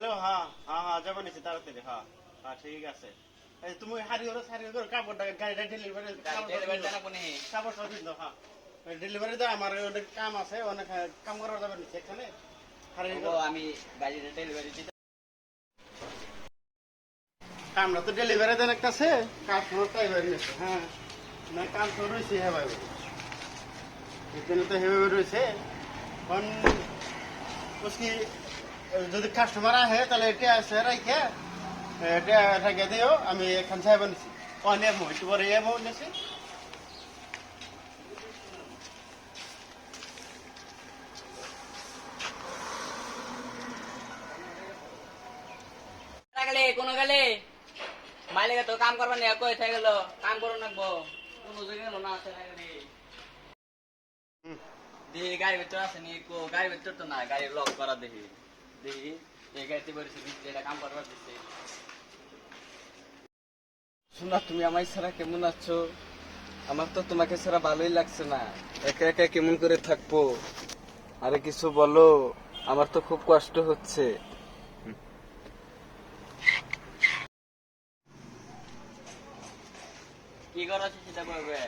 Hello, হ্যাঁ হ্যাঁ হ্যাঁ, যাবো নিচে তাড়াতাড়ি। হ্যাঁ হ্যাঁ, ঠিক আছে। এই তুমি হারি করো কাপড়টা গাড়িটা ডেলিভারি কাপড় সব দিন দাও। হ্যাঁ, ডেলিভারি দাও, আমার অনেক কাম আছে, অনেক কাম করা যাবে নিচে এখানে। হারি আমি গাড়িটা ডেলিভারি দিতে কামটা তো ডেলিভারি দেন একটা আছে, কাস্টমার তাই বাড়ি নিচ্ছে। হ্যাঁ, না কাম তো রয়েছে, হ্যাঁ ভাই, এখানে তো হেবে রয়েছে। এখন বুঝকি যদি কাস্টমার আহে তাহলে এটা আছে রাইখে এটা রেখে দিও, আমি এখান সাহেব নিছি অনেক একটু পরে এমও নিছি। গেলে কোনো গেলে মালিক তো কাম করবার নিয়ে কই থেকে গেল কাম করো নাকবো কোনো জায়গায় গেল না আছে গেলে দেখি গাড়ির ভিতর আছে নি কো গাড়ির ভিতর তো না গাড়ি লক করা দেখি দেখি এই গাড়িতে বলেছি এটা কাম করবার দিচ্ছে। শোনা, তুমি আমায় ছাড়া কেমন আছো? আমার তো তোমাকে ছাড়া ভালোই লাগছে না। একা একা কেমন করে থাকবো? আরে কিছু বলো, আমার তো খুব কষ্ট হচ্ছে। কি করা সেটা করবে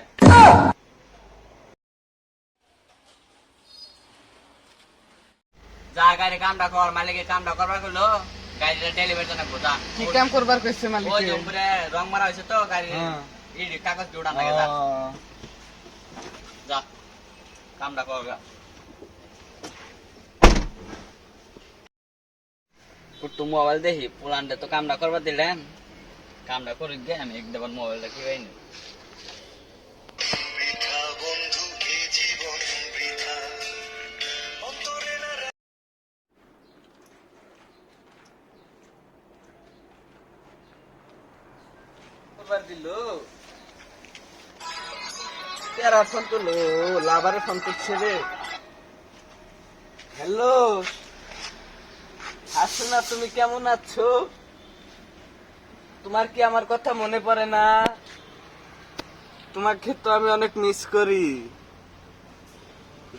যা গাড়ি কামটা কর মালিকের কামটা করবার করলো গাড়িটা ডেলিভারি জানাবো যা কি কাম করবার কইছে মালিক? ওই উপরে রং মারা হয়েছে তো গাড়ি এই কাগজ জোড়া লাগে যা যা কামটা কর গা। একটু মোবাইল দেখি পুরানটা তো কামটা করবার দিলেন কামটা করে গে আমি একদম মোবাইলটা কি হয়নি করবার দিল তেরা ফোন করলো, লাভারে ফোন করছে রে। হ্যালো, আসো না, তুমি কেমন আছো? তোমার কি আমার কথা মনে পড়ে না? তোমাকে তো আমি অনেক মিস করি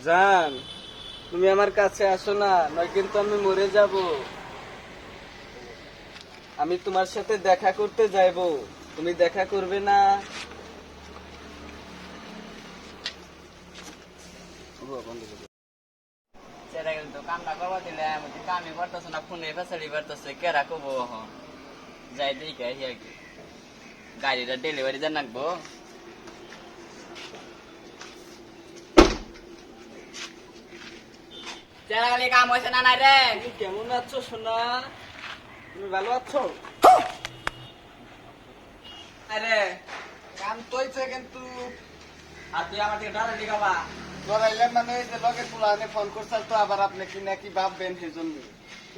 জান। তুমি আমার কাছে আসো না, নয় কিন্তু আমি মরে যাব। আমি তোমার সাথে দেখা করতে যাইবো, তুমি দেখা করবে না? সেটা কিন্তু কামটা করবার দিলে কামই করতেছে না ফোনে ফেসারি করতেছে কেরা কবো এখন যাই দেখে আহি আর কি গাড়িটা ডেলিভারি দেন রাখবো চেরা গালি কাম হয়েছে না নাই রে তুমি কেমন আছো সোনা? তুমি ভালো আছো? আরে কাম তো হয়েছে, কিন্তু আর তুই আমার দিকে ডরে দিগাবা ধরাইলে মানে ওই যে লগের পুলানে ফোন করছাল তো, আবার আপনি কি নাকি ভাববেন সেজন্য।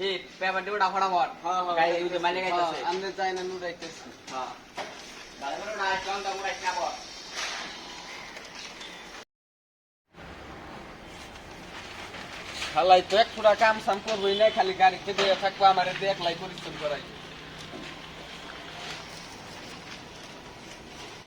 এই পেপার দিবটা ফটাফট গাড়ি ইউজে মাইনে গাইতেছে আমরা যাই না নুরাইতেছি। হ্যাঁ গাড়ি বলো না ইসলাম তো আমরা ইসলাম খালাই তো এক পুরা কাম সাম করবোই না, খালি গাড়িতে দিয়ে থাকবো, আমার একলাই পরিশ্রম করাই।